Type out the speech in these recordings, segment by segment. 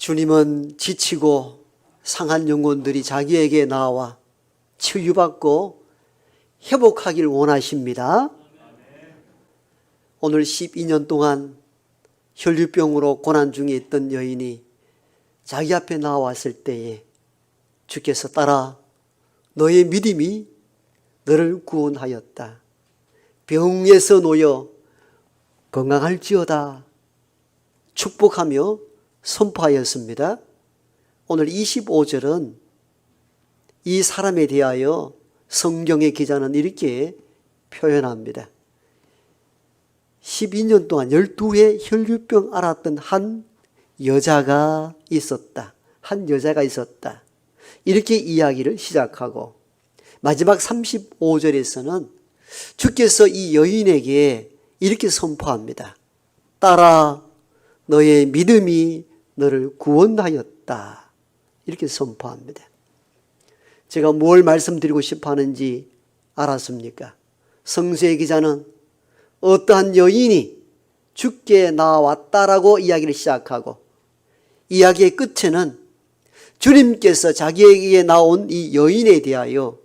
주님은 지치고 상한 영혼들이 자기에게 나와 치유받고 회복하길 원하십니다. 오늘 12년 동안 혈류병으로 고난 중에 있던 여인이 자기 앞에 나왔을 때에 주께서 따라 너의 믿음이 너를 구원하였다. 병에서 놓여 건강할지어다 축복하며 선포하였습니다. 오늘 25절은 이 사람에 대하여 성경의 기자는 이렇게 표현합니다. 12년 동안 12회 혈류병 앓았던 한 여자가 있었다. 한 여자가 있었다. 이렇게 이야기를 시작하고 마지막 35절에서는 주께서 이 여인에게 이렇게 선포합니다. 따라 너의 믿음이 너를 구원하였다. 이렇게 선포합니다. 제가 뭘 말씀드리고 싶어 하는지 알았습니까? 성서의 기자는 어떠한 여인이 주께 나왔다라고 이야기를 시작하고 이야기의 끝에는 주님께서 자기에게 나온 이 여인에 대하여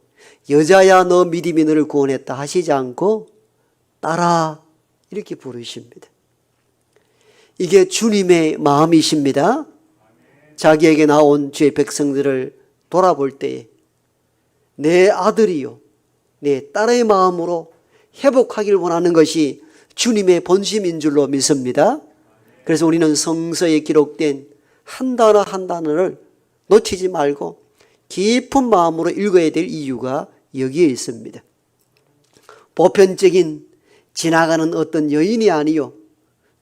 여자야 너 믿음이 너를 구원했다 하시지 않고 따라 이렇게 부르십니다. 이게 주님의 마음이십니다. 자기에게 나온 주의 백성들을 돌아볼 때에 내 아들이요 내 딸의 마음으로 회복하길 원하는 것이 주님의 본심인 줄로 믿습니다. 그래서 우리는 성서에 기록된 한 단어 한 단어를 놓치지 말고 깊은 마음으로 읽어야 될 이유가 여기에 있습니다. 보편적인 지나가는 어떤 여인이 아니요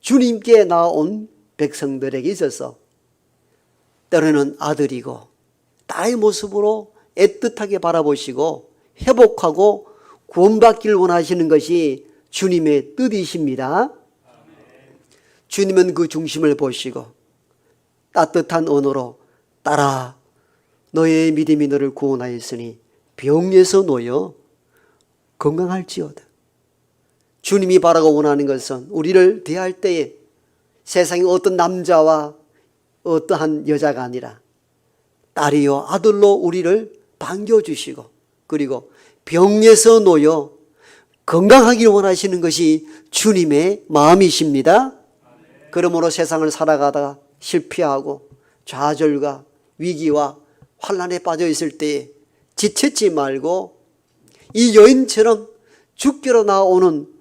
주님께 나온 백성들에게 있어서 때로는 아들이고 딸의 모습으로 애틋하게 바라보시고 회복하고 구원받기를 원하시는 것이 주님의 뜻이십니다. 주님은 그 중심을 보시고 따뜻한 언어로 따라 너의 믿음이 너를 구원하였으니 병에서 놓여 건강할지어다. 주님이 바라고 원하는 것은 우리를 대할 때에 세상의 어떤 남자와 어떠한 여자가 아니라 딸이요 아들로 우리를 반겨주시고 그리고 병에서 놓여 건강하기를 원하시는 것이 주님의 마음이십니다. 그러므로 세상을 살아가다가 실패하고 좌절과 위기와 환난에 빠져 있을 때에 지쳤지 말고 이 여인처럼 주께로 나오는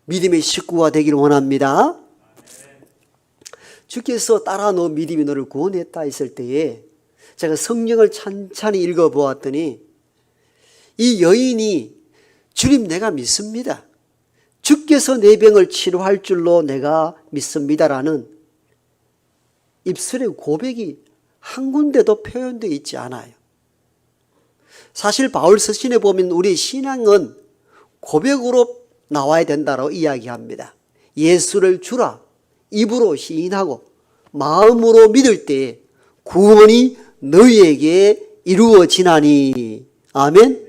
믿음의 식구가 되기를 원합니다. 주께서 따라 너 믿음이 너를 구원했다 했을 때에 제가 성경을 찬찬히 읽어보았더니 이 여인이 주님 내가 믿습니다. 주께서 내 병을 치료할 줄로 내가 믿습니다라는 입술의 고백이 한 군데도 표현되어 있지 않아요. 사실 바울 서신에 보면 우리 신앙은 고백으로 나와야 된다고 이야기합니다. 예수를 주라 입으로 시인하고 마음으로 믿을 때 구원이 너희에게 이루어지나니. 아멘.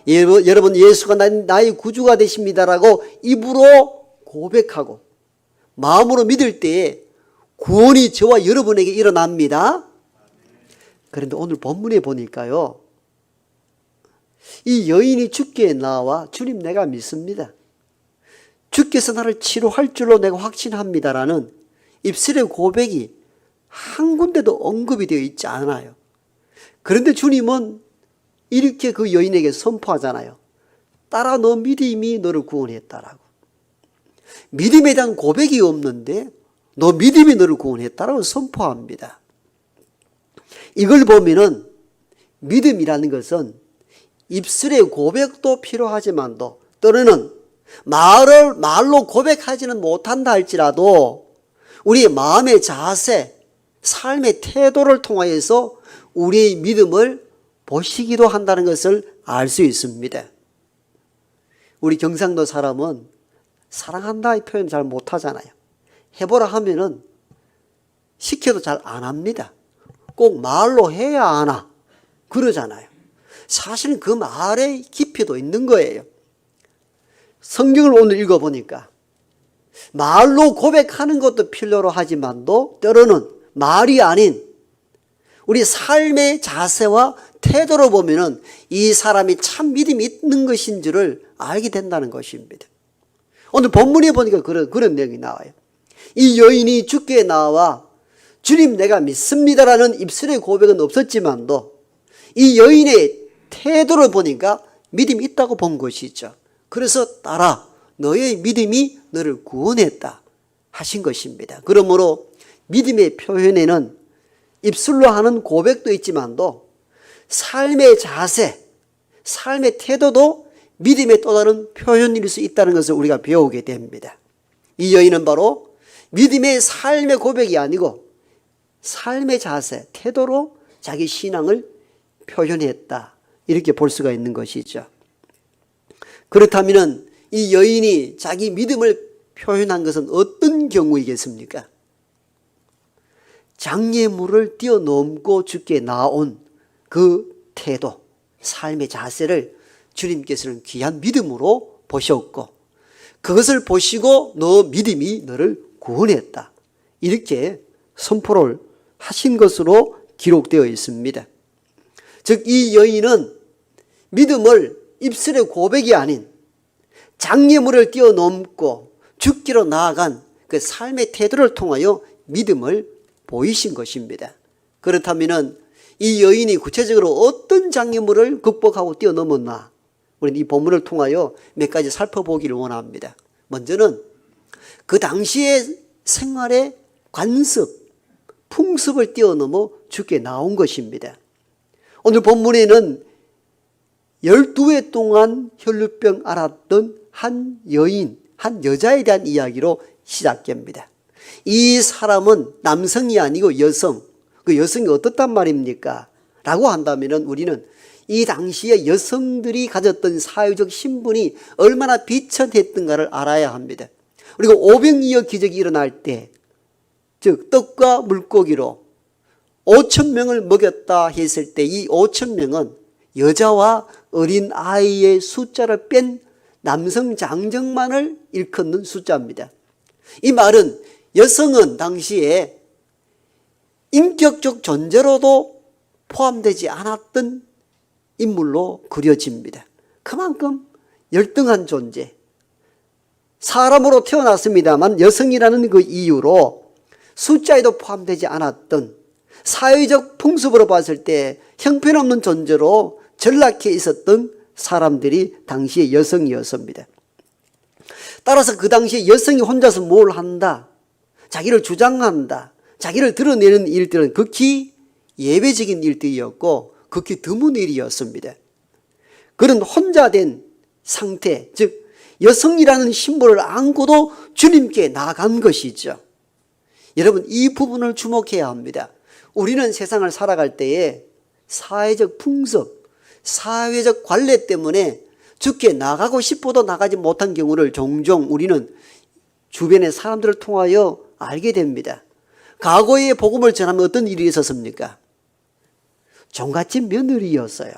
여러분 예수가 나의 구주가 되십니다라고 입으로 고백하고 마음으로 믿을 때 구원이 저와 여러분에게 일어납니다. 그런데 오늘 본문에 보니까요 이 여인이 주께 나와 주님 내가 믿습니다. 주께서 나를 치료할 줄로 내가 확신합니다라는 입술의 고백이 한 군데도 언급이 되어 있지 않아요. 그런데 주님은 이렇게 그 여인에게 선포하잖아요. 따라 너 믿음이 너를 구원했다라고. 믿음에 대한 고백이 없는데 너 믿음이 너를 구원했다라고 선포합니다. 이걸 보면은 믿음이라는 것은 입술의 고백도 필요하지만도 때로는 말로 고백하지는 못한다 할지라도 우리의 마음의 자세, 삶의 태도를 통하여서 우리의 믿음을 보시기도 한다는 것을 알 수 있습니다. 우리 경상도 사람은 사랑한다 이 표현 잘 못하잖아요. 해보라 하면은 시켜도 잘 안 합니다. 꼭 말로 해야 하나 그러잖아요. 사실은 그 말의 깊이도 있는 거예요. 성경을 오늘 읽어보니까 말로 고백하는 것도 필요로 하지만도 때로는 말이 아닌 우리 삶의 자세와 태도로 보면은 이 사람이 참 믿음이 있는 것인 줄을 알게 된다는 것입니다. 오늘 본문에 보니까 그런 내용이 나와요. 이 여인이 주께 나와 주님 내가 믿습니다라는 입술의 고백은 없었지만도 이 여인의 태도를 보니까 믿음이 있다고 본 것이죠. 그래서 따라 너의 믿음이 너를 구원했다 하신 것입니다. 그러므로 믿음의 표현에는 입술로 하는 고백도 있지만도 삶의 자세, 삶의 태도도 믿음의 또 다른 표현일 수 있다는 것을 우리가 배우게 됩니다. 이 여인은 바로 믿음의 삶의 고백이 아니고 삶의 자세, 태도로 자기 신앙을 표현했다. 이렇게 볼 수가 있는 것이죠. 그렇다면 이 여인이 자기 믿음을 표현한 것은 어떤 경우이겠습니까? 장애물을 뛰어넘고 주께 나온 그 태도, 삶의 자세를 주님께서는 귀한 믿음으로 보셨고 그것을 보시고 너 믿음이 너를 구원했다. 이렇게 선포를 하신 것으로 기록되어 있습니다. 즉 이 여인은 믿음을 입술의 고백이 아닌 장애물을 뛰어넘고 죽기로 나아간 그 삶의 태도를 통하여 믿음을 보이신 것입니다. 그렇다면 이 여인이 구체적으로 어떤 장애물을 극복하고 뛰어넘었나? 우리는 이 본문을 통하여 몇 가지 살펴보기를 원합니다. 먼저는 그 당시의 생활의 관습, 풍습을 뛰어넘어 주께 나온 것입니다. 오늘 본문에는 12해 동안 혈루병 앓았던 한 여인, 한 여자에 대한 이야기로 시작됩니다. 이 사람은 남성이 아니고 여성, 그 여성이 어떻단 말입니까? 라고 한다면 우리는 이 당시에 여성들이 가졌던 사회적 신분이 얼마나 비천했던가를 알아야 합니다. 그리고 오병이어 기적이 일어날 때, 즉 떡과 물고기로 5,000명을 먹였다 했을 때 이 5,000명은 여자와 어린 아이의 숫자를 뺀 남성 장정만을 일컫는 숫자입니다. 이 말은 여성은 당시에 인격적 존재로도 포함되지 않았던 인물로 그려집니다. 그만큼 열등한 존재, 사람으로 태어났습니다만 여성이라는 그 이유로 숫자에도 포함되지 않았던 사회적 풍습으로 봤을 때 형편없는 존재로 전락해 있었던 사람들이 당시의 여성이었습니다. 따라서 그 당시에 여성이 혼자서 뭘 한다, 자기를 주장한다, 자기를 드러내는 일들은 극히 예외적인 일들이었고 극히 드문 일이었습니다. 그런 혼자 된 상태, 즉 여성이라는 심벌을 안고도 주님께 나아간 것이죠. 여러분 이 부분을 주목해야 합니다. 우리는 세상을 살아갈 때에 사회적 풍습, 사회적 관례 때문에 주께 나가고 싶어도 나가지 못한 경우를 종종 우리는 주변의 사람들을 통하여 알게 됩니다. 과거에 복음을 전하면 어떤 일이 있었습니까? 종갓집 며느리였어요.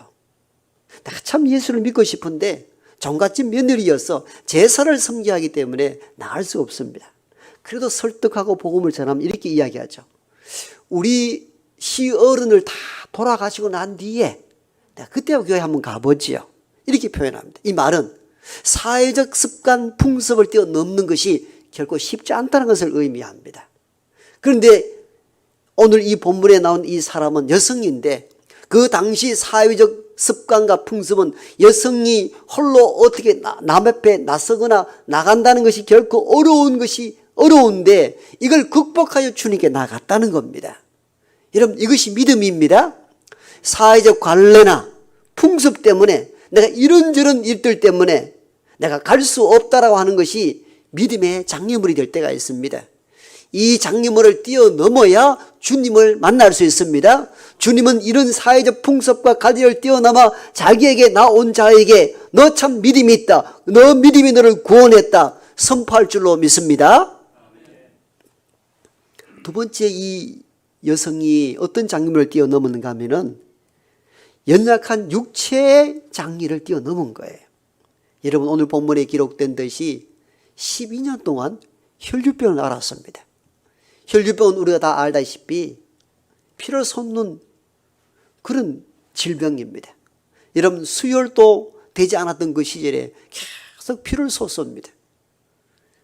내가 참 예수를 믿고 싶은데 종갓집 며느리여서 제사를 섬기하기 때문에 나갈 수 없습니다. 그래도 설득하고 복음을 전하면 이렇게 이야기하죠. 우리 시어른을 다 돌아가시고 난 뒤에 내가 그때 교회 한번 가보지요. 이렇게 표현합니다. 이 말은 사회적 습관, 풍습을 뛰어넘는 것이 결코 쉽지 않다는 것을 의미합니다. 그런데 오늘 이 본문에 나온 이 사람은 여성인데 그 당시 사회적 습관과 풍습은 여성이 홀로 어떻게 남 앞에 나서거나 나간다는 것이 결코 어려운데 이걸 극복하여 주님께 나갔다는 겁니다. 여러분 이것이 믿음입니다. 사회적 관례나 풍습 때문에 내가 이런저런 일들 때문에 내가 갈 수 없다라고 하는 것이 믿음의 장애물이 될 때가 있습니다. 이 장애물을 뛰어넘어야 주님을 만날 수 있습니다. 주님은 이런 사회적 풍습과 관리를 뛰어넘어 자기에게 나온 자에게 너 참 믿음이 있다, 너 믿음이 너를 구원했다 선포할 줄로 믿습니다. 두 번째 이 여성이 어떤 장애물을 뛰어넘었는가 하면은 연약한 육체의 장애를 뛰어넘은 거예요. 여러분 오늘 본문에 기록된 듯이 12년 동안 혈류병을 앓았습니다. 혈류병은 우리가 다 알다시피 피를 솟는 그런 질병입니다. 여러분 수혈도 되지 않았던 그 시절에 계속 피를 쏟습니다.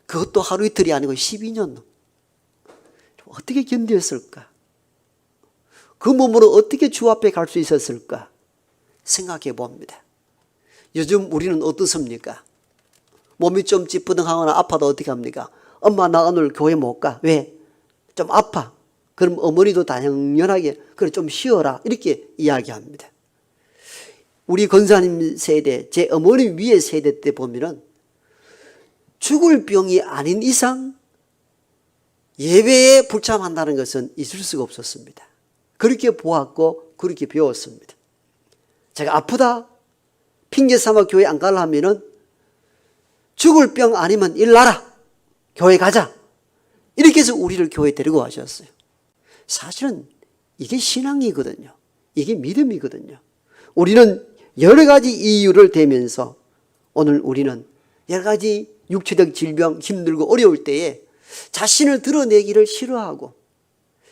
그것도 하루 이틀이 아니고 12년. 어떻게 견뎠을까? 그 몸으로 어떻게 주 앞에 갈 수 있었을까? 생각해 봅니다. 요즘 우리는 어떻습니까? 몸이 좀 찌뿌둥하거나 아파도 어떻게 합니까? 엄마 나 오늘 교회 못 가. 왜? 좀 아파. 그럼 어머니도 당연하게 그래 좀 쉬어라 이렇게 이야기합니다. 우리 권사님 세대, 제 어머니 위의 세대 때 보면은 죽을 병이 아닌 이상 예배에 불참한다는 것은 있을 수가 없었습니다. 그렇게 보았고 그렇게 배웠습니다. 제가 아프다 핑계 삼아 교회 안 가려 하면은 죽을 병 아니면 일나라 교회 가자 이렇게 해서 우리를 교회 데리고 가셨어요. 사실은 이게 신앙이거든요. 이게 믿음이거든요. 우리는 여러 가지 이유를 대면서 오늘 우리는 여러 가지 육체적 질병 힘들고 어려울 때에 자신을 드러내기를 싫어하고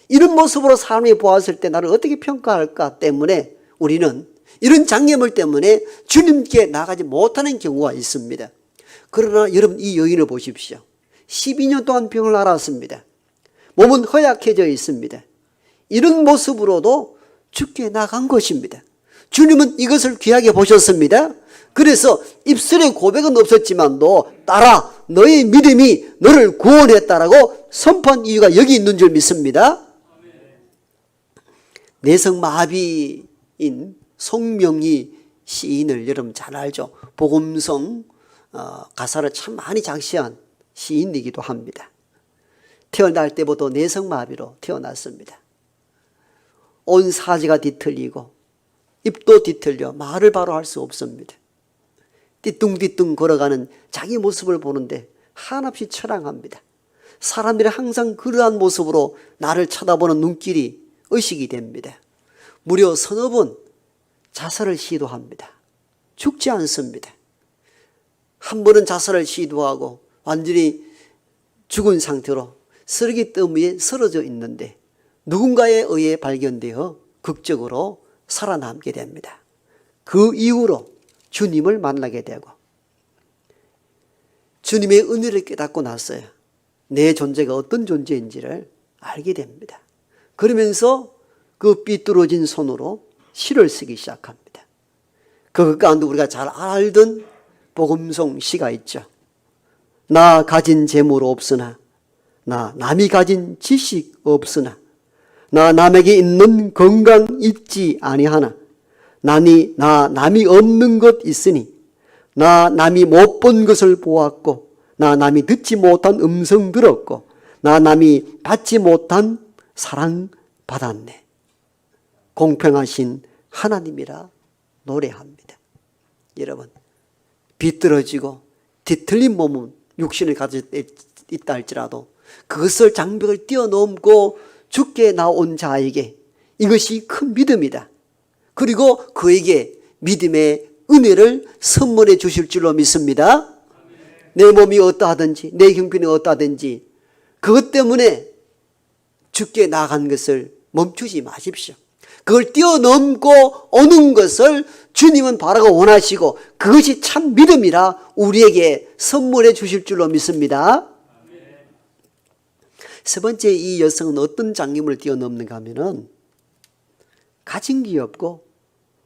이런 모습으로 사람이 보았을 때 나를 어떻게 평가할까 때문에 우리는 이런 장애물 때문에 주님께 나가지 못하는 경우가 있습니다. 그러나 여러분 이 여인을 보십시오. 12년 동안 병을 앓았습니다. 몸은 허약해져 있습니다. 이런 모습으로도 주께 나간 것입니다. 주님은 이것을 귀하게 보셨습니다. 그래서 입술에 고백은 없었지만도 딸아 너의 믿음이 너를 구원했다라고 선포한 이유가 여기 있는 줄 믿습니다. 내성마비인 송명희 시인을 여러분 잘 알죠. 복음성 가사를 참 많이 작시한 시인이기도 합니다. 태어날 때부터 내성마비로 태어났습니다. 온 사지가 뒤틀리고 입도 뒤틀려 말을 바로 할 수 없습니다. 띠뚱띠뚱 걸어가는 자기 모습을 보는데 한없이 처량합니다. 사람들이 항상 그러한 모습으로 나를 쳐다보는 눈길이 의식이 됩니다. 무려 서너 번 자살을 시도합니다. 죽지 않습니다. 한 번은 자살을 시도하고 완전히 죽은 상태로 쓰레기 더미에 쓰러져 있는데 누군가에 의해 발견되어 극적으로 살아남게 됩니다. 그 이후로 주님을 만나게 되고 주님의 은혜를 깨닫고 나서야 내 존재가 어떤 존재인지를 알게 됩니다. 그러면서 그 삐뚤어진 손으로 시를 쓰기 시작합니다. 그 가운데 우리가 잘 알던 복음송 시가 있죠. 나 가진 재물 없으나 나 남이 가진 지식 없으나 나 남에게 있는 건강 있지 아니하나 나 남이 없는 것 있으니 나 남이 못 본 것을 보았고 나 남이 듣지 못한 음성 들었고 나 남이 받지 못한 사랑 받았네. 공평하신 하나님이라 노래합니다. 여러분 비뚤어지고 뒤틀린 몸은 육신을 가지고 있다 할지라도 그것을 장벽을 뛰어넘고 주께 나온 자에게 이것이 큰 믿음이다. 그리고 그에게 믿음의 은혜를 선물해 주실 줄로 믿습니다. 내 몸이 어떠하든지 내 형편이 어떠하든지 그것 때문에 주께 나간 것을 멈추지 마십시오. 그걸 뛰어넘고 오는 것을 주님은 바라고 원하시고 그것이 참 믿음이라 우리에게 선물해 주실 줄로 믿습니다. 세 번째 이 여성은 어떤 장애물을 뛰어넘는가 하면은 가진 게 없고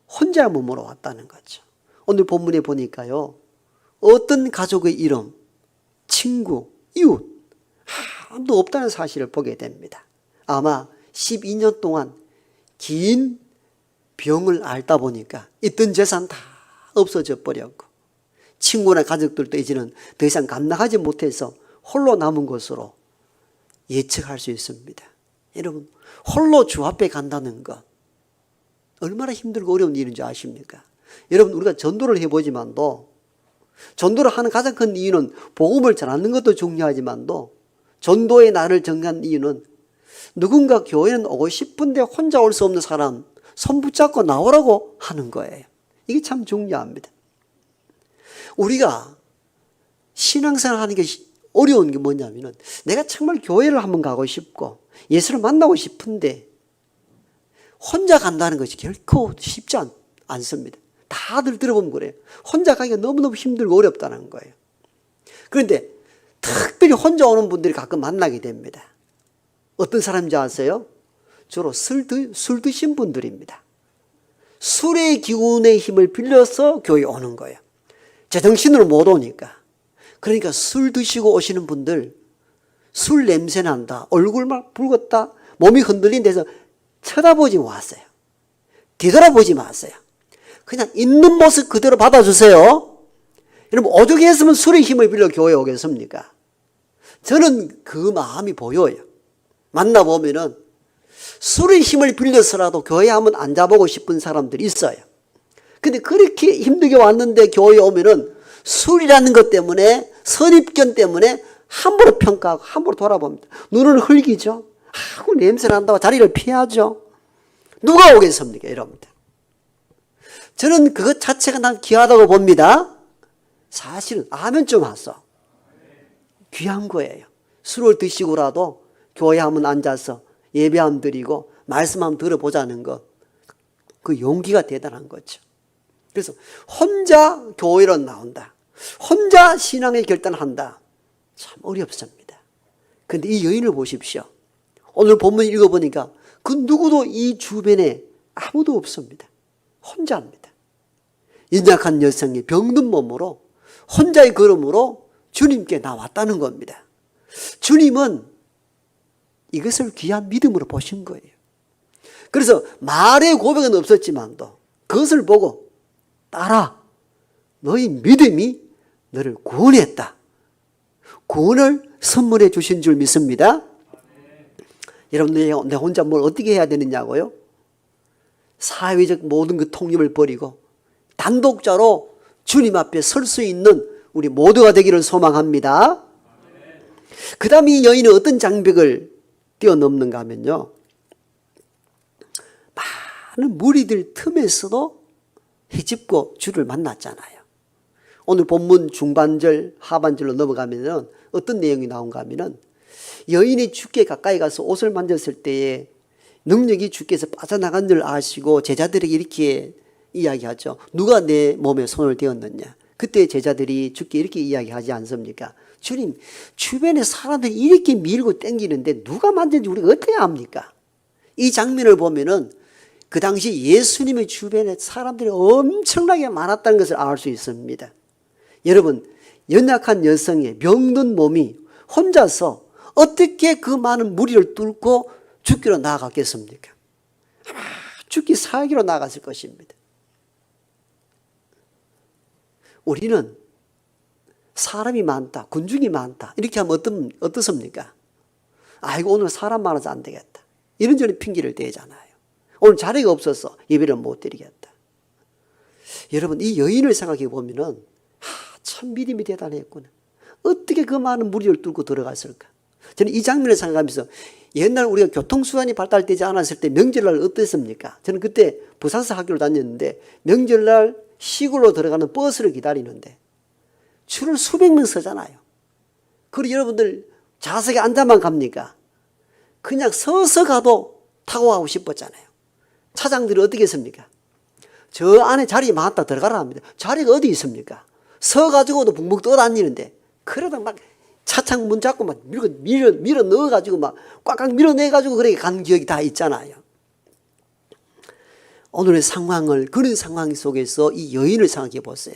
혼자 몸으로 왔다는 거죠. 오늘 본문에 보니까요. 어떤 가족의 이름, 친구, 이웃 아무도 없다는 사실을 보게 됩니다. 아마 12년 동안 긴 병을 앓다 보니까 있던 재산 다 없어져 버렸고 친구나 가족들도 이제는 더 이상 감당하지 못해서 홀로 남은 것으로 예측할 수 있습니다. 여러분 홀로 주 앞에 간다는 것 얼마나 힘들고 어려운 일인지 아십니까? 여러분 우리가 전도를 해보지만도 전도를 하는 가장 큰 이유는 복음을 전하는 것도 중요하지만도 전도의 날을 정한 이유는 누군가 교회는 오고 싶은데 혼자 올 수 없는 사람 손 붙잡고 나오라고 하는 거예요. 이게 참 중요합니다. 우리가 신앙생활 하는 게 어려운 게 뭐냐면은 내가 정말 교회를 한번 가고 싶고 예수를 만나고 싶은데 혼자 간다는 것이 결코 쉽지 않습니다. 다들 들어보면 그래요. 혼자 가기가 너무너무 힘들고 어렵다는 거예요. 그런데 특별히 혼자 오는 분들이 가끔 만나게 됩니다. 어떤 사람인지 아세요? 주로 술 드신 분들입니다. 술의 기운의 힘을 빌려서 교회에 오는 거예요. 제정신으로 못 오니까. 그러니까 술 드시고 오시는 분들, 술 냄새 난다, 얼굴 막 붉었다, 몸이 흔들린 데서 쳐다보지 마세요. 뒤돌아보지 마세요. 그냥 있는 모습 그대로 받아주세요. 여러분, 오죽했으면 술의 힘을 빌려 교회에 오겠습니까? 저는 그 마음이 보여요. 만나보면은 술의 힘을 빌려서라도 교회에 한번 앉아보고 싶은 사람들이 있어요. 근데 그렇게 힘들게 왔는데 교회에 오면은 술이라는 것 때문에, 선입견 때문에 함부로 평가하고 함부로 돌아봅니다. 눈을 흘기죠. 아이고 냄새 난다고 자리를 피하죠. 누가 오겠습니까? 여러분들. 저는 그것 자체가 난 귀하다고 봅니다. 사실은 아멘 좀 하소. 귀한 거예요. 술을 드시고라도 교회에 한번 앉아서 예배 한번 드리고 말씀 한번 들어보자는 것. 그 용기가 대단한 거죠. 그래서 혼자 교회로 나온다. 혼자 신앙의 결단한다. 참 어렵습니다. 그런데 이 여인을 보십시오. 오늘 본문 읽어보니까 그 누구도 이 주변에 아무도 없습니다. 혼자입니다. 연약한 여성이 병든 몸으로 혼자의 걸음으로 주님께 나왔다는 겁니다. 주님은 이것을 귀한 믿음으로 보신 거예요. 그래서 말의 고백은 없었지만도 그것을 보고 따라 너희 믿음이 너를 구원했다. 구원을 선물해 주신 줄 믿습니다. 여러분, 내 혼자 뭘 어떻게 해야 되느냐고요? 사회적 모든 그 통념을 버리고 단독자로 주님 앞에 설 수 있는 우리 모두가 되기를 소망합니다. 그 다음에 이 여인은 어떤 장벽을 뛰어넘는가 하면요, 많은 무리들 틈에서도 헤집고 주를 만났잖아요. 오늘 본문 중반절 하반절로 넘어가면 어떤 내용이 나온가 하면 여인이 주께 가까이 가서 옷을 만졌을 때에 능력이 주께서 빠져나간 줄 아시고 제자들에게 이렇게 이야기하죠. 누가 내 몸에 손을 대었느냐. 그때 제자들이 주께 이렇게 이야기하지 않습니까? 주님, 주변에 사람들이 이렇게 밀고 땡기는데 누가 만졌는지 우리가 어떻게 압니까? 이 장면을 보면은 그 당시 예수님의 주변에 사람들이 엄청나게 많았다는 것을 알 수 있습니다. 여러분, 연약한 여성의 병든 몸이 혼자서 어떻게 그 많은 무리를 뚫고 죽기로 나아갔겠습니까? 아마 죽기 살기로 나아갔을 것입니다. 우리는 사람이 많다, 군중이 많다 이렇게 하면 어떻습니까? 아이고 오늘 사람 많아서 안 되겠다. 이런저런 핑계를 대잖아요. 오늘 자리가 없어서 예배를 못 드리겠다. 여러분, 이 여인을 생각해 보면은 참 믿음이 대단했구나. 어떻게 그 많은 무리를 뚫고 들어갔을까? 저는 이 장면을 생각하면서 옛날 우리가 교통수단이 발달되지 않았을 때 명절날 어땠습니까? 저는 그때 부산서 학교를 다녔는데 명절날 시골로 들어가는 버스를 기다리는데 줄을 수백 명 서잖아요. 그리고 여러분들 좌석에 앉아만 갑니까? 그냥 서서 가도 타고 가고 싶었잖아요. 차장들이 어떻게 했습니까? 저 안에 자리 많다 들어가라 합니다. 자리가 어디 있습니까? 서가지고도 붕붕 떠다니는데 그러다 막 차창 문 잡고 막 밀어 넣어가지고 막 꽉꽉 밀어내가지고 그렇게 간 기억이 다 있잖아요. 오늘의 상황을, 그런 상황 속에서 이 여인을 생각해 보세요.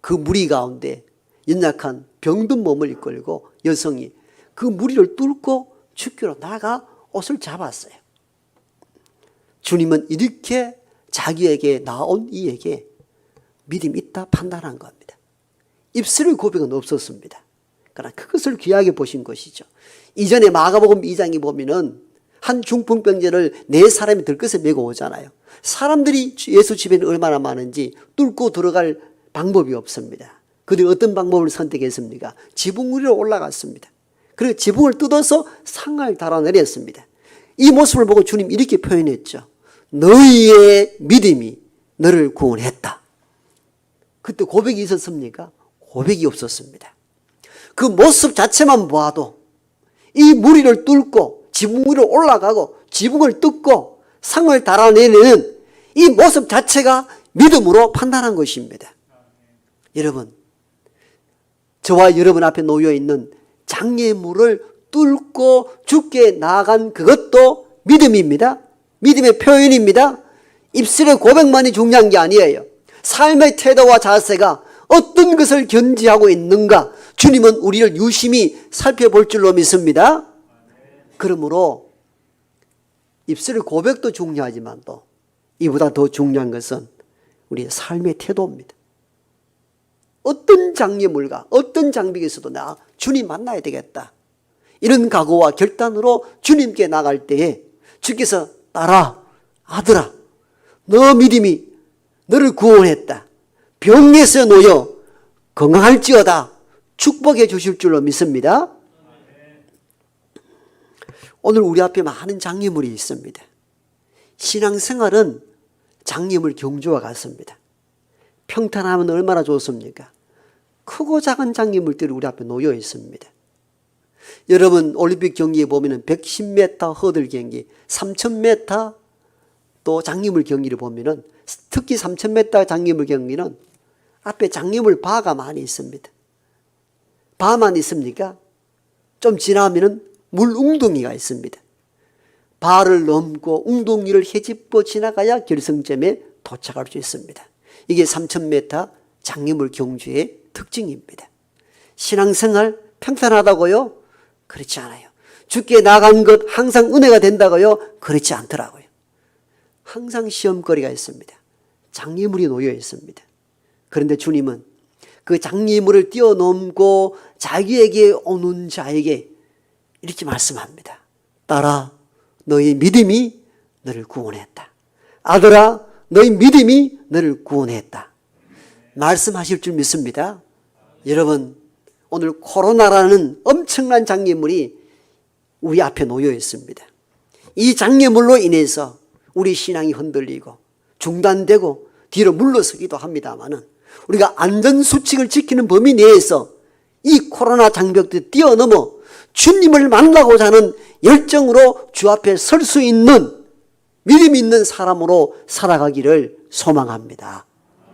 그 무리 가운데 연약한 병든 몸을 이끌고 여성이 그 무리를 뚫고 죽기로 나가 옷을 잡았어요. 주님은 이렇게 자기에게 나온 이에게 믿음이 있다 판단한 겁니다. 입술의 고백은 없었습니다. 그러나 그것을 귀하게 보신 것이죠. 이전에 마가복음 2장에 보면은 한 중풍병자를 네 사람이 들것에 메고 오잖아요. 사람들이 예수 주변에 얼마나 많은지 뚫고 들어갈 방법이 없습니다. 그들이 어떤 방법을 선택했습니까? 지붕 위로 올라갔습니다. 그리고 지붕을 뜯어서 상을 달아내렸습니다. 이 모습을 보고 주님 이렇게 표현했죠. 너희의 믿음이 너를 구원했다. 그때 고백이 있었습니까? 고백이 없었습니다. 그 모습 자체만 봐도 이 무리를 뚫고 지붕 위로 올라가고 지붕을 뜯고 상을 달아내는 이 모습 자체가 믿음으로 판단한 것입니다. 여러분, 저와 여러분 앞에 놓여 있는 장애물을 뚫고 주께 나아간 그것도 믿음입니다. 믿음의 표현입니다. 입술의 고백만이 중요한 게 아니에요. 삶의 태도와 자세가 어떤 것을 견지하고 있는가 주님은 우리를 유심히 살펴볼 줄로 믿습니다. 그러므로 입술의 고백도 중요하지만 또 이보다 더 중요한 것은 우리의 삶의 태도입니다. 어떤 장애물과 어떤 장벽에서도 나 주님 만나야 되겠다. 이런 각오와 결단으로 주님께 나갈 때에 주께서 딸아, 아들아, 너 믿음이 너를 구원했다. 병에서 놓여 건강할지어다. 축복해 주실 줄로 믿습니다. 오늘 우리 앞에 많은 장애물이 있습니다. 신앙생활은 장애물 경주와 같습니다. 평탄하면 얼마나 좋습니까? 크고 작은 장애물들이 우리 앞에 놓여 있습니다. 여러분 올림픽 경기에 보면 110m 허들 경기, 3000m 또 장애물 경기를 보면 특히 3000m 장애물 경기는 앞에 장애물 바가 많이 있습니다. 바만 있습니까? 좀 지나면 물 웅덩이가 있습니다. 바를 넘고 웅덩이를 헤집고 지나가야 결승점에 도착할 수 있습니다. 이게 3000m 장애물 경주의 특징입니다. 신앙생활 평탄하다고요? 그렇지 않아요. 주께 나간 것 항상 은혜가 된다고요? 그렇지 않더라고요. 항상 시험거리가 있습니다. 장애물이 놓여 있습니다. 그런데 주님은 그 장애물을 뛰어넘고 자기에게 오는 자에게 이렇게 말씀합니다. 딸아, 너의 믿음이 너를 구원했다. 아들아, 너의 믿음이 너를 구원했다. 말씀하실 줄 믿습니다. 여러분, 오늘 코로나라는 엄청난 장애물이 우리 앞에 놓여 있습니다. 이 장애물로 인해서 우리 신앙이 흔들리고 중단되고 뒤로 물러서기도 합니다만은 우리가 안전수칙을 지키는 범위 내에서 이 코로나 장벽도 뛰어넘어 주님을 만나고자 하는 열정으로 주 앞에 설 수 있는 믿음 있는 사람으로 살아가기를 소망합니다.